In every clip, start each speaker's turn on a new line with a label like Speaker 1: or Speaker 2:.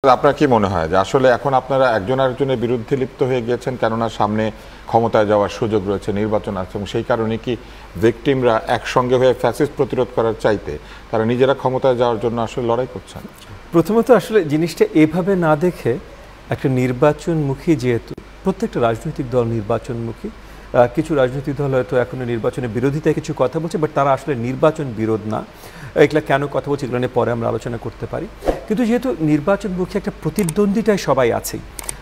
Speaker 1: আপনার কি মনে হয় যে আসলে এখন আপনারা একজন আরেকজনের বিরুদ্ধে লিপ্ত হয়ে গিয়েছেন, কেননা সামনে ক্ষমতায় যাওয়ার সুযোগ রয়েছে, নির্বাচন আছে, এবং সেই কারণে কি ভিকটিমরা একসঙ্গে হয়ে ফ্যাসিস্ট প্রতিরোধ করার চাইতে তারা নিজেরা ক্ষমতায় যাওয়ার জন্য আসলে লড়াই করছেন?
Speaker 2: প্রথমত আসলে জিনিসটা এভাবে না দেখে একটা নির্বাচনমুখী, যেহেতু প্রত্যেকটা রাজনৈতিক দল নির্বাচনমুখী, কিছু রাজনৈতিক দল হয়তো এখনো নির্বাচনের বিরোধিতায় কিছু কথা বলছে, বাট তারা আসলে নির্বাচন বিরোধ না। এগুলো কেন কথা বলছে এগুলো নিয়ে পরে আমরা আলোচনা করতে পারি। কিন্তু যেহেতু নির্বাচনমুখী একটা প্রতিদ্বন্দ্বিতায় সবাই আছেই,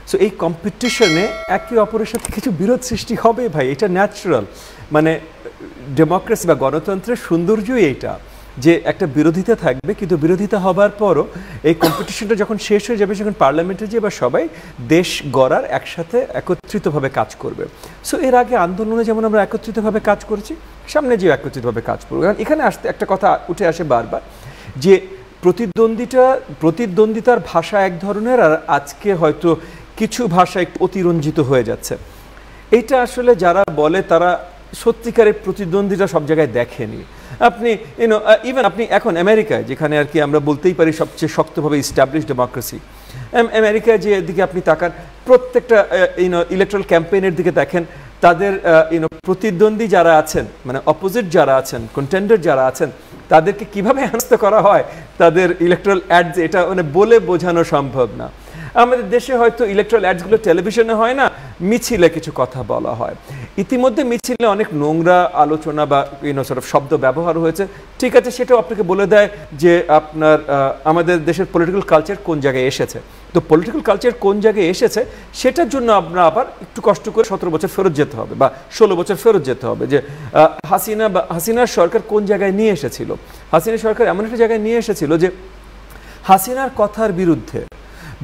Speaker 2: সো এই কম্পিটিশনে একে অপরের সাথে কিছু বিরোধ সৃষ্টি হবে ভাই, এটা ন্যাচারাল। মানে ডেমোক্রেসি বা গণতন্ত্রের সৌন্দর্যই এইটা, যে একটা বিরোধিতা থাকবে, কিন্তু বিরোধিতা হবার পরও এই কম্পিটিশনটা যখন শেষ হয়ে যাবে, যখন পার্লামেন্টে যে বা সবাই দেশ গড়ার একসাথে একত্রিতভাবে কাজ করবে। সো এর আগে আন্দোলনে যেমন আমরা একত্রিতভাবে কাজ করেছি, সামনে যে একত্রিতভাবে কাজ করবো। কারণ এখানে আসতে একটা কথা উঠে আসে বারবার, যে প্রতিদ্বন্দ্বিতার ভাষা এক ধরনের, আর আজকে হয়তো কিছু ভাষা একটু অতিরঞ্জিত হয়ে যাচ্ছে। এইটা আসলে যারা বলে তারা সত্যিকারের প্রতিদ্বন্দ্বিতা সব জায়গায় দেখেনি। আপনি ইভেন আপনি এখন আমেরিকায়, যেখানে আর কি আমরা বলতেই পারি সবচেয়ে শক্তভাবে ইস্টাবলিশ ডেমোক্রেসি, আমেরিকায় যে দিকে আপনি তাকান, প্রত্যেকটা ইলেকট্রাল ক্যাম্পেইনের দিকে দেখেন, তাদের প্রতিদ্বন্দ্বী যারা আছেন, মানে অপোজিট যারা আছেন, কন্টেন্ডার যারা আছেন, তাদেরকে কিভাবে হেনস্থা করা হয় তাদের ইলেকট্রাল অ্যাডস, এটা মানে বলে বোঝানো সম্ভব না। আমাদের দেশে হয়তো ইলেকট্রাল অ্যাডসগুলো টেলিভিশনে হয় না, মিছিলে কিছু কথা বলা হয়। ইতিমধ্যে মিছিলে অনেক নোংরা আলোচনা বা শব্দ ব্যবহার হয়েছে, ঠিক আছে, সেটাও আপনাকে বলে দেয় যে আপনার আমাদের দেশের পলিটিক্যাল কালচার কোন জায়গায় এসেছে। তো পলিটিক্যাল কালচার কোন জায়গায় এসেছে সেটার জন্য আমরা আবার একটু কষ্ট করে 17 বছর ফেরত যেতে হবে বা 16 বছর ফেরত যেতে হবে, যে হাসিনার সরকার কোন জায়গায় নিয়ে এসেছিল। হাসিনা সরকার এমন একটা জায়গায় নিয়ে এসেছিল যে হাসিনার কথার বিরুদ্ধে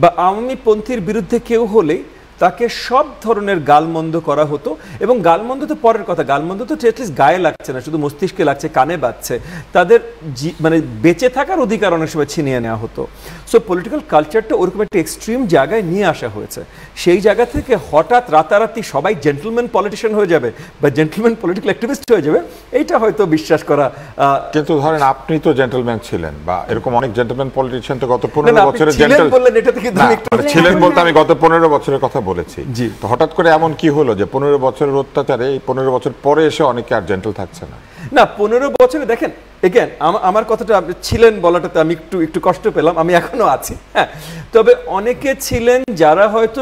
Speaker 2: বা আওয়ামীপন্থীর বিরুদ্ধে কেউ হলেই তাকে সব ধরনের গালমন্দ করা হতো। এবং গালমন্দ তো পরের কথা, গালমন্দ তো অ্যাটলিস্ট গায়ে লাগছে না, শুধু মস্তিষ্কে লাগছে, কানে বাজছে, তাদের মানে বেঁচে থাকার অধিকার অনেক সময় ছিনিয়ে নেওয়া হতো। সো পলিটিক্যাল কালচারটা ওরকম একটা এক্সট্রিম জায়গায় নিয়ে আসা হয়েছে। সেই জায়গা থেকে হঠাৎ রাতারাতি সবাই জেন্টলম্যান পলিটিশিয়ান হয়ে যাবে বা জেন্টলম্যান পলিটিক্যাল অ্যাক্টিভিস্ট হয়ে যাবে, এইটা হয়তো বিশ্বাস করা।
Speaker 1: কিন্তু ধরেন আপনি তো জেন্টলম্যান ছিলেন, বা এরকম অনেক জেন্টলম্যান পলিটিশিয়ান তো গত 15 বছরে ছিলেন বলতে আমি গত 15 বছরের কথা বলেছি। তো হঠাৎ করে এমন কি হলো যে 15 বছরের অত্যাচারে এই 15 বছর পরে এসে অনেকে আর জেন্টল থাকছে না?
Speaker 2: না, 15 বছরে দেখেন, এগেন আমার কথাটা ছিলেন বলাটাতে আমি একটু কষ্ট পেলাম, আমি এখনো আছি। হ্যাঁ, তবে অনেকে ছিলেন যারা হয়তো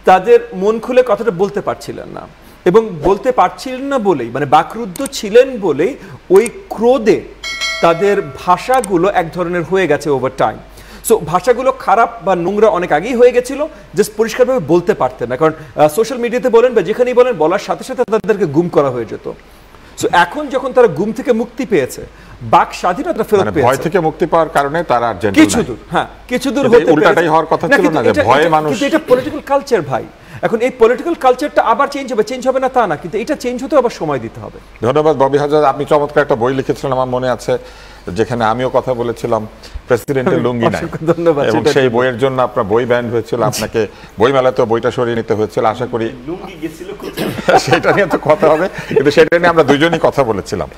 Speaker 2: তাদের মন খুলে কথাটা বলতে পারছিলেন না, এবং বলতে পারছিলেন না বলেই, মানে বাকরুদ্ধ ছিলেন বলেই ওই ক্রোধে তাদের ভাষাগুলো এক ধরনের হয়ে গেছে ওভার টাইম। সো ভাষাগুলো খারাপ বা নোংরা অনেক আগেই হয়ে গেছিল, জাস্ট পরিষ্কারভাবে বলতে পারতেন না, কারণ সোশ্যাল মিডিয়াতে বলেন বা যেখানেই বলেন, বলার সাথে সাথে তাদেরকে গুম করা হয়ে যেত। সো এখন যখন তারা গুম থেকে মুক্তি পেয়েছে, বাক স্বাধীনতা ফেরত পেয়েছে,
Speaker 1: ভয় থেকে মুক্তি পাওয়ার কারণে তারা জেন্টল
Speaker 2: কিছু দূর হতে
Speaker 1: উল্টাটাই হওয়ার কথা ছিল না, যে ভয়ে মানুষ।
Speaker 2: কিন্তু এটা পলিটিক্যাল কালচার ভাই, এখন এই পলিটিক্যাল কালচারটা আবার চেঞ্জ হবে না তা না, কিন্তু এটা চেঞ্জ হতে আবার সময় দিতে হবে।
Speaker 1: ধন্যবাদ ববি হাজরা, আপনি চমৎকার একটা বই লিখেছিলেন আমার মনে আছে, যেখানে আমিও কথা বলেছিলাম প্রেসিডেন্টের লুঙ্গি নাই।
Speaker 2: ধন্যবাদ।
Speaker 1: এবং সেই বইয়ের জন্য আপনার বই ব্যান্ড হয়েছিল, আপনাকে বই মেলাতেও বইটা সরিয়ে নিতে হয়েছিল। আশা করি সেটা নিয়ে তো কথা হবে, কিন্তু সেটা নিয়ে আমরা দুজনই কথা বলেছিলাম।